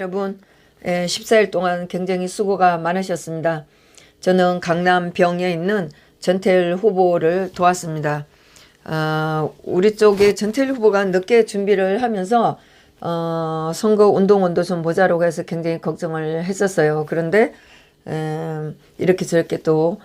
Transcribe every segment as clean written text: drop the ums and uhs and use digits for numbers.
여러분, 14일 동안 굉장히 수고가 많으셨습니다. 저는 강남 병에 있는 전태일 후보를 도왔습니다. 우리 쪽에 전태일 후보가 늦게 준비를 하면서 선거 운동원도 좀 모자라고 해서 굉장히 걱정을 했었어요. 그런데 이렇게 저렇게 또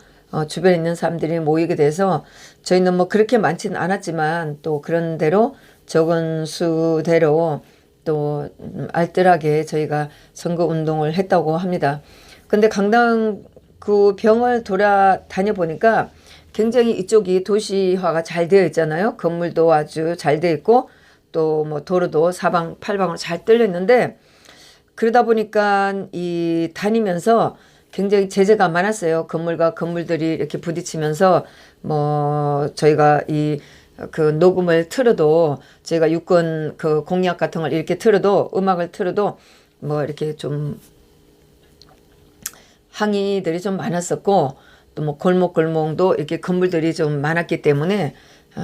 주변에 있는 사람들이 모이게 돼서 저희는 뭐 그렇게 많지는 않았지만 또 그런 대로 적은 수대로 또 알뜰하게 저희가 선거 운동을 했다고 합니다. 근데 강남 그 병을 돌아다녀 보니까 굉장히 이쪽이 도시화가 잘 되어 있잖아요. 건물도 아주 잘 되어 있고 또 뭐 도로도 사방 팔방으로 잘 뚫려 있는데, 그러다 보니까 이 다니면서 굉장히 제재가 많았어요. 건물과 건물들이 이렇게 부딪히면서 뭐 저희가 이 그 녹음을 틀어도, 저희가 유권 그 공약 같은 걸 이렇게 틀어도, 음악을 틀어도 뭐 이렇게 좀 항의들이 좀 많았었고, 또 뭐 골목골목도 이렇게 건물들이 좀 많았기 때문에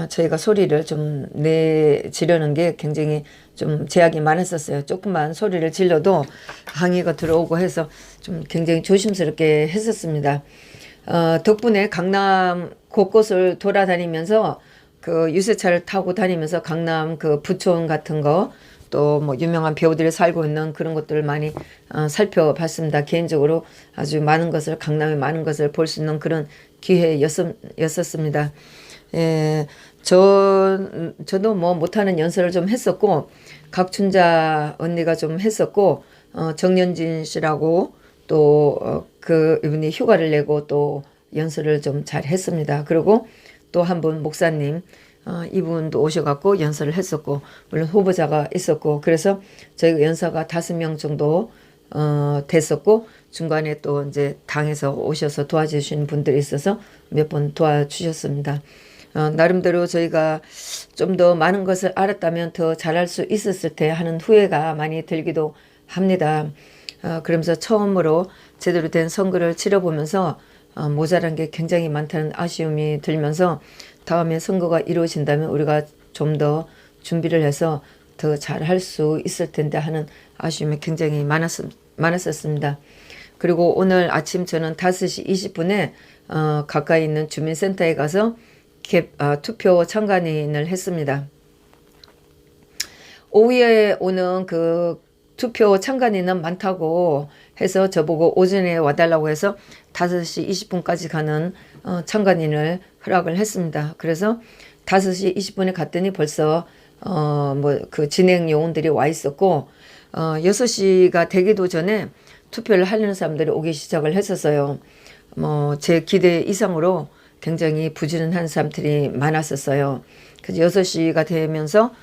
저희가 소리를 좀 내지르는 게 굉장히 좀 제약이 많았었어요. 조금만 소리를 질러도 항의가 들어오고 해서 좀 굉장히 조심스럽게 했었습니다. 덕분에 강남 곳곳을 돌아다니면서 그 유세차를 타고 다니면서 강남 그 부촌 같은 거, 또 뭐 유명한 배우들이 살고 있는 그런 것들을 많이 살펴봤습니다. 개인적으로 아주 많은 것을, 강남의 많은 것을 볼 수 있는 그런 기회였었습니다. 예, 저도 뭐 못하는 연설을 좀 했었고, 각춘자 언니가 좀 했었고, 정연진 씨라고 또 그 이분이 휴가를 내고 또 연설을 좀 잘 했습니다. 그리고 또 한 분 목사님, 이분도 오셔갖고 연설을 했었고, 물론 후보자가 있었고, 그래서 저희가 연사가 5명 정도 됐었고, 중간에 또 이제 당에서 오셔서 도와주신 분들이 있어서 몇 번 도와주셨습니다. 나름대로 저희가 좀 더 많은 것을 알았다면 더 잘할 수 있었을 테 하는 후회가 많이 들기도 합니다. 그러면서 처음으로 제대로 된 선거를 치러보면서 모자란 게 굉장히 많다는 아쉬움이 들면서, 다음에 선거가 이루어진다면 우리가 좀 더 준비를 해서 더 잘할 수 있을 텐데 하는 아쉬움이 굉장히 많았었습니다. 그리고 오늘 아침 저는 5시 20분에 가까이 있는 주민센터에 가서 투표 참관인을 했습니다. 오후에 오는 그 투표 참관인은 많다고 해서 저보고 오전에 와달라고 해서 5시 20분까지 가는 참관인을 허락을 했습니다. 그래서 5시 20분에 갔더니 벌써 뭐 그 진행 요원들이 와 있었고, 6시가 되기도 전에 투표를 하려는 사람들이 오기 시작을 했었어요. 뭐 제 기대 이상으로 굉장히 부지런한 사람들이 많았었어요. 그래서 6시가 되면서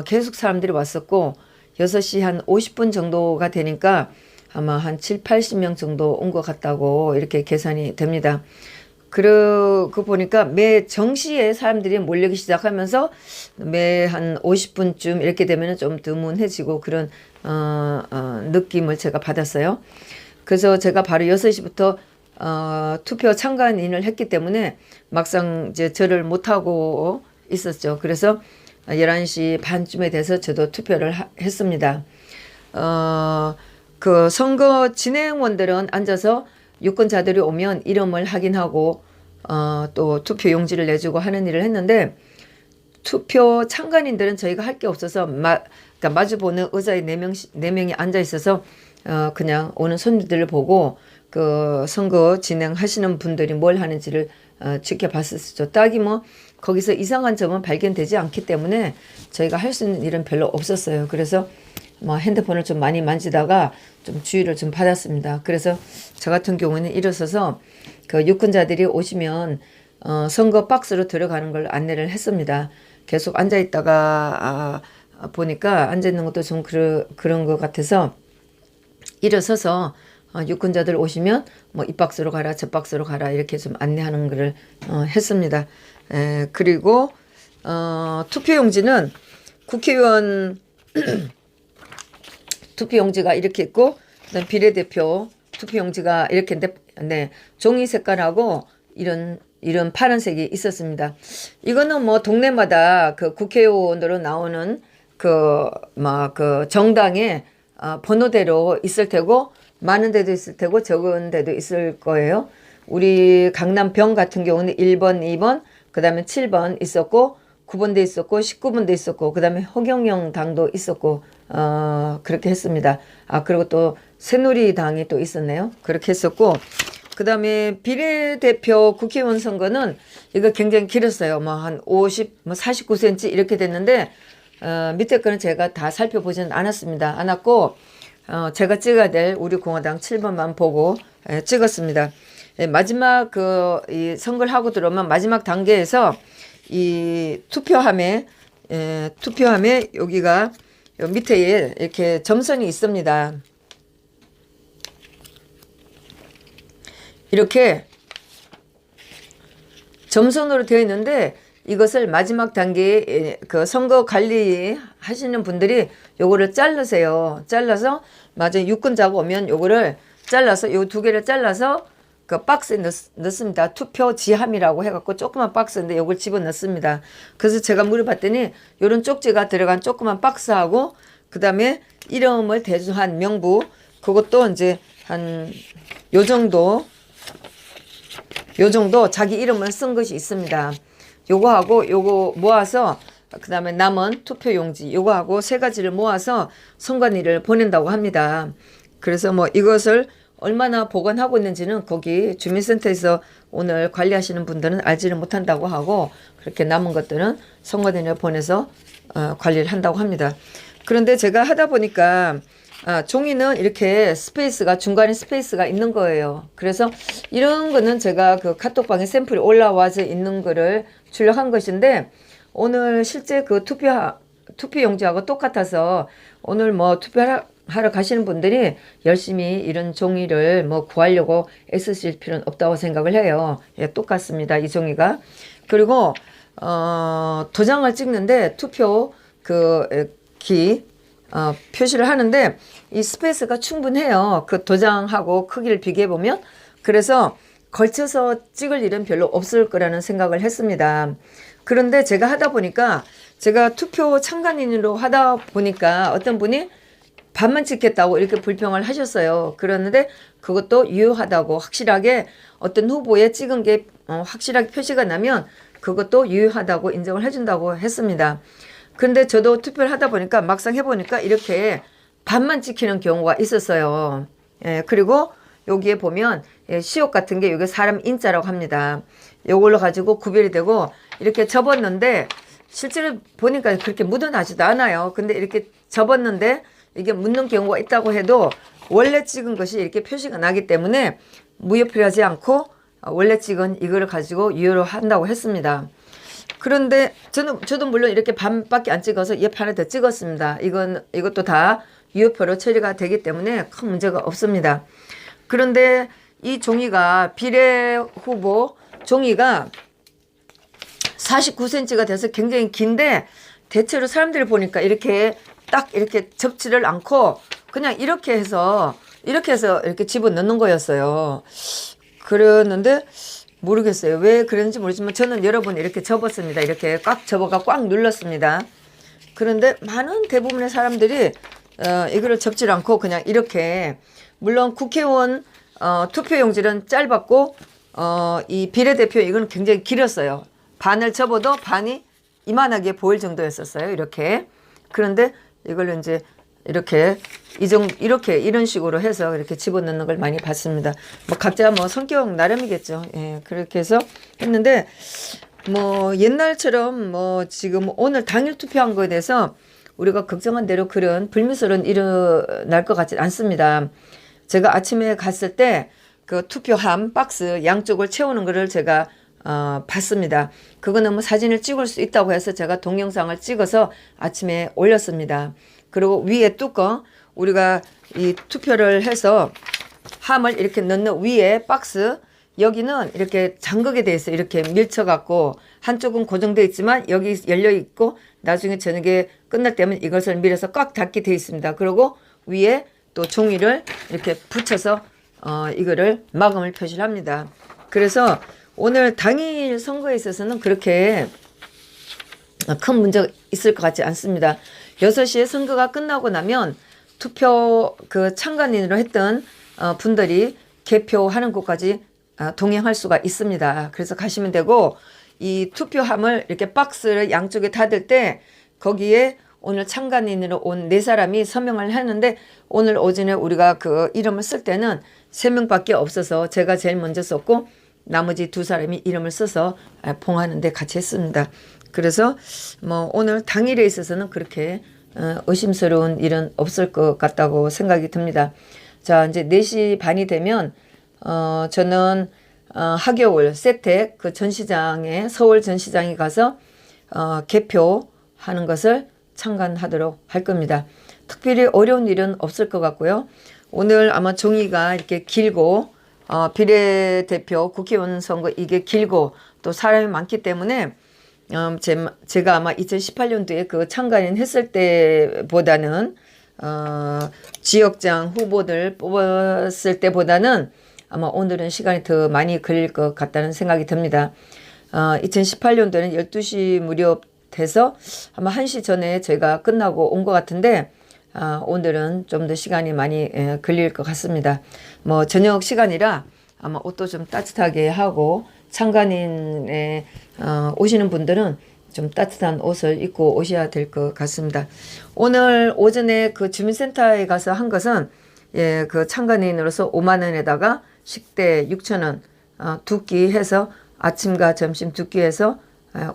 계속 사람들이 왔었고, 6시 한 50분 정도가 되니까 아마 한 7, 80명 정도 온 것 같다고 이렇게 계산이 됩니다. 그러고 보니까 매 정시에 사람들이 몰리기 시작하면서 매 한 50분쯤 이렇게 되면 좀 드문해지고 그런 느낌을 제가 받았어요. 그래서 제가 바로 6시부터 투표 참관인을 했기 때문에 막상 이제 절을 못하고 있었죠. 그래서 11시 반쯤에 돼서 저도 투표를 했습니다. 그 선거 진행원들은 앉아서 유권자들이 오면 이름을 확인하고 또 투표 용지를 내주고 하는 일을 했는데, 투표 참관인들은 저희가 할 게 없어서 그러니까 마주보는 의자에 4명이 앉아 있어서 그냥 오는 손님들을 보고 그 선거 진행하시는 분들이 뭘 하는지를 지켜봤었죠. 딱히 뭐 거기서 이상한 점은 발견되지 않기 때문에 저희가 할 수 있는 일은 별로 없었어요. 그래서 뭐 핸드폰을 좀 많이 만지다가 좀 주의를 좀 받았습니다. 그래서 저 같은 경우는 일어서서 그 유권자들이 오시면 선거 박스로 들어가는 걸 안내를 했습니다. 계속 앉아 있다가 보니까 앉아 있는 것도 좀 그런 것 같아서 일어서서 유권자들 오시면 뭐 이 박스로 가라 저 박스로 가라 이렇게 좀 안내하는 것을 했습니다. 그리고 투표용지는 국회의원 투표용지가 이렇게 있고, 그다음 비례대표 투표용지가 이렇게 네, 종이 색깔하고 이런 파란색이 있었습니다. 이거는 뭐 동네마다 그 국회의원으로 나오는 그 정당의 번호대로 있을 테고 많은 데도 있을 테고 적은 데도 있을 거예요. 우리 강남병 같은 경우는 1번, 2번, 그 다음에 7번 있었고 9번도 있었고 19번도 있었고 그 다음에 허경영 당도 있었고 그렇게 했습니다. 그리고 또 새누리당이 또 있었네요. 그렇게 했었고 그 다음에 비례대표 국회의원 선거는 이거 굉장히 길었어요. 뭐 한 50, 뭐 49cm 이렇게 됐는데 밑에 거는 제가 다 살펴보지는 않았습니다. 않았고 제가 찍어야 될 우리 공화당 7번만 보고 찍었습니다. 마지막 이 선거를 하고 들어오면 마지막 단계에서 이 투표함에 여기가 요 밑에 이렇게 점선이 있습니다. 이렇게 점선으로 되어 있는데 이것을 마지막 단계에 그 선거 관리 하시는 분들이 요거를 자르세요. 잘라서 맞아 유권자가 오면 요거를 잘라서 요 두 개를 잘라서 그 박스에 넣습니다. 투표 지함이라고 해갖고 조그만 박스인데 요걸 집어넣습니다. 그래서 제가 물어봤더니 요런 쪽지가 들어간 조그만 박스하고 그 다음에 이름을 대조한 명부 그것도 이제 한 요 정도 자기 이름을 쓴 것이 있습니다. 요거하고 요거 모아서 그 다음에 남은 투표용지 요거하고 세 가지를 모아서 선관위를 보낸다고 합니다. 그래서 뭐 이것을 얼마나 보관하고 있는지는 거기 주민센터에서 오늘 관리하시는 분들은 알지를 못한다고 하고 그렇게 남은 것들은 선관위를 보내서 관리를 한다고 합니다. 그런데 제가 하다 보니까 종이는 이렇게 스페이스가 중간에 스페이스가 있는 거예요. 그래서 이런 거는 제가 그 카톡방에 샘플이 올라와서 있는 거를 출력한 것인데 오늘 실제 그 투표용지하고 똑같아서 오늘 뭐 투표하러 가시는 분들이 열심히 이런 종이를 뭐 구하려고 애쓰실 필요는 없다고 생각을 해요. 예, 똑같습니다. 이 종이가. 그리고 도장을 찍는데 투표 표시를 하는데 이 스페이스가 충분해요. 그 도장하고 크기를 비교해 보면. 그래서 걸쳐서 찍을 일은 별로 없을 거라는 생각을 했습니다. 그런데 제가 하다 보니까 제가 투표 참관인으로 하다 보니까 어떤 분이 반만 찍겠다고 이렇게 불평을 하셨어요. 그러는데 그것도 유효하다고 확실하게 어떤 후보에 찍은 게 확실하게 표시가 나면 그것도 유효하다고 인정을 해준다고 했습니다. 그런데 저도 투표를 하다 보니까 막상 해보니까 이렇게 반만 찍히는 경우가 있었어요. 예, 그리고 여기에 보면 시옷 같은 게 이게 사람 인자라고 합니다. 이걸로 가지고 구별이 되고 이렇게 접었는데 실제로 보니까 그렇게 묻어나지도 않아요. 근데 이렇게 접었는데 이게 묻는 경우가 있다고 해도 원래 찍은 것이 이렇게 표시가 나기 때문에 무효표하지 않고 원래 찍은 이거를 가지고 유효로 한다고 했습니다. 그런데 저도 물론 이렇게 반밖에 안 찍어서 옆 하나 더 찍었습니다. 이것도 다 유효표로 처리가 되기 때문에 큰 문제가 없습니다. 그런데 이 종이가 비례 후보 종이가 49cm가 돼서 굉장히 긴데 대체로 사람들이 보니까 이렇게 딱 이렇게 접지를 않고 그냥 이렇게 해서 이렇게 집어넣는 거였어요. 그랬는데 모르겠어요. 왜 그런지 모르지만 저는 여러 번 이렇게 접었습니다. 이렇게 꽉 접어가 꽉 눌렀습니다. 그런데 많은 대부분의 사람들이 이거를 접지 않고 그냥 이렇게 물론 국회의원 투표용지는 짧았고 이 비례대표 이건 굉장히 길었어요. 반을 접어도 반이 이만하게 보일 정도였었어요. 이렇게. 그런데 이걸 이제 이렇게 이런 식으로 해서 이렇게 집어넣는 걸 많이 봤습니다. 뭐 각자 뭐 성격 나름이겠죠. 예, 그렇게 해서 했는데 뭐 옛날처럼 뭐 지금 오늘 당일 투표한 거에 대해서 우리가 걱정한 대로 그런 불미스러운 일어날 것 같지 않습니다. 제가 아침에 갔을 때 그 투표함 박스 양쪽을 채우는 거를 제가 봤습니다. 그거는 뭐 사진을 찍을 수 있다고 해서 제가 동영상을 찍어서 아침에 올렸습니다. 그리고 위에 뚜껑 우리가 이 투표를 해서 함을 이렇게 넣는 위에 박스 여기는 이렇게 잠그게 돼 있어요. 이렇게 밀쳐갖고 한쪽은 고정되어 있지만 여기 열려 있고 나중에 저녁에 끝날 때면 이것을 밀어서 꽉 닫게 돼 있습니다. 그리고 위에 또 종이를 이렇게 붙여서 이거를 마감을 표시를 합니다. 그래서 오늘 당일 선거에 있어서는 그렇게 큰 문제가 있을 것 같지 않습니다. 6시에 선거가 끝나고 나면 투표 그 참관인으로 했던 분들이 개표하는 곳까지 동행할 수가 있습니다. 그래서 가시면 되고, 이 투표함을 이렇게 박스를 양쪽에 닫을 때 거기에 오늘 참관인으로 온 4사람이 서명을 했는데, 오늘 오전에 우리가 그 이름을 쓸 때는 3명밖에 없어서 제가 제일 먼저 썼고 나머지 2사람이 이름을 써서 봉하는데 같이 했습니다. 그래서 뭐 오늘 당일에 있어서는 그렇게 의심스러운 일은 없을 것 같다고 생각이 듭니다. 자, 이제 4시 반이 되면 저는 하겨울 세택 그 전시장에, 서울 전시장에 가서 개표하는 것을 참관하도록 할 겁니다. 특별히 어려운 일은 없을 것 같고요. 오늘 아마 종이가 이렇게 길고 비례대표 국회의원 선거 이게 길고 또 사람이 많기 때문에 제가 아마 2018년도에 그 참관인 했을 때보다는 지역장 후보들 뽑았을 때보다는 아마 오늘은 시간이 더 많이 걸릴 것 같다는 생각이 듭니다. 2018년도에는 12시 무렵 돼서 아마 1시 전에 저희가 끝나고 온 것 같은데 오늘은 좀 더 시간이 많이 걸릴 것 같습니다. 뭐 저녁 시간이라 아마 옷도 좀 따뜻하게 하고 참관인에 오시는 분들은 좀 따뜻한 옷을 입고 오셔야 될 것 같습니다. 오늘 오전에 그 주민센터에 가서 한 것은 그 참관인으로서 5만 원에다가 식대 6천 원 두 끼 해서 아침과 점심 두 끼 해서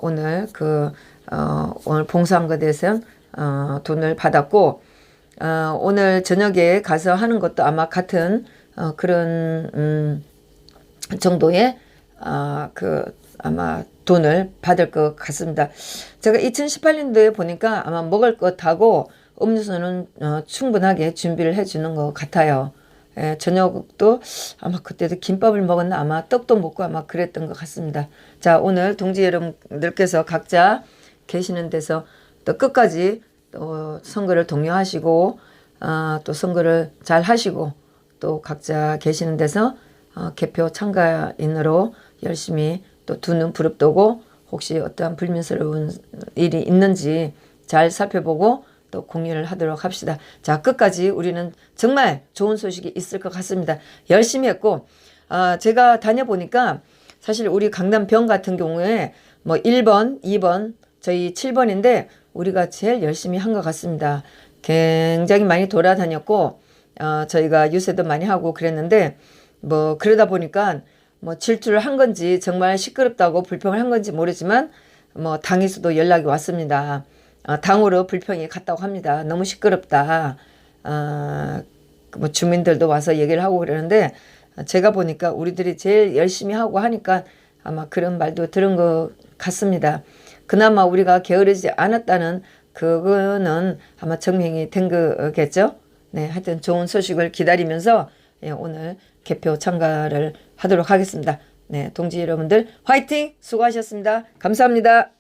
오늘 오늘 봉사한 것에 대해서 돈을 받았고, 오늘 저녁에 가서 하는 것도 아마 같은 그런 정도의 아마 돈을 받을 것 같습니다. 제가 2018년도에 보니까 아마 먹을 것하고 음료수는 충분하게 준비를 해주는 것 같아요. 저녁도 아마 그때도 김밥을 먹었나 아마 떡도 먹고 아마 그랬던 것 같습니다. 자, 오늘 동지 여러분들께서 각자 계시는 데서 또 끝까지 또 선거를 독려하시고 또 선거를 잘 하시고 또 각자 계시는 데서 개표 참가인으로 열심히 또 두 눈 부릅뜨고 혹시 어떠한 불미스러운 일이 있는지 잘 살펴보고 또 공유를 하도록 합시다. 자, 끝까지 우리는 정말 좋은 소식이 있을 것 같습니다. 열심히 했고 제가 다녀보니까 사실 우리 강남병 같은 경우에 뭐 1번, 2번, 저희 7번인데 우리가 제일 열심히 한 것 같습니다. 굉장히 많이 돌아다녔고 저희가 유세도 많이 하고 그랬는데 뭐 그러다 보니까 뭐 질투를 한 건지 정말 시끄럽다고 불평을 한 건지 모르지만 뭐 당에서도 연락이 왔습니다. 당으로 불평이 갔다고 합니다. 너무 시끄럽다. 뭐 주민들도 와서 얘기를 하고 그러는데 제가 보니까 우리들이 제일 열심히 하고 하니까 아마 그런 말도 들은 것 같습니다. 그나마 우리가 게으르지 않았다는 그거는 아마 증명이 된 거겠죠. 네, 하여튼 좋은 소식을 기다리면서 오늘 개표 참가를 하도록 하겠습니다. 네, 동지 여러분들 화이팅! 수고하셨습니다. 감사합니다.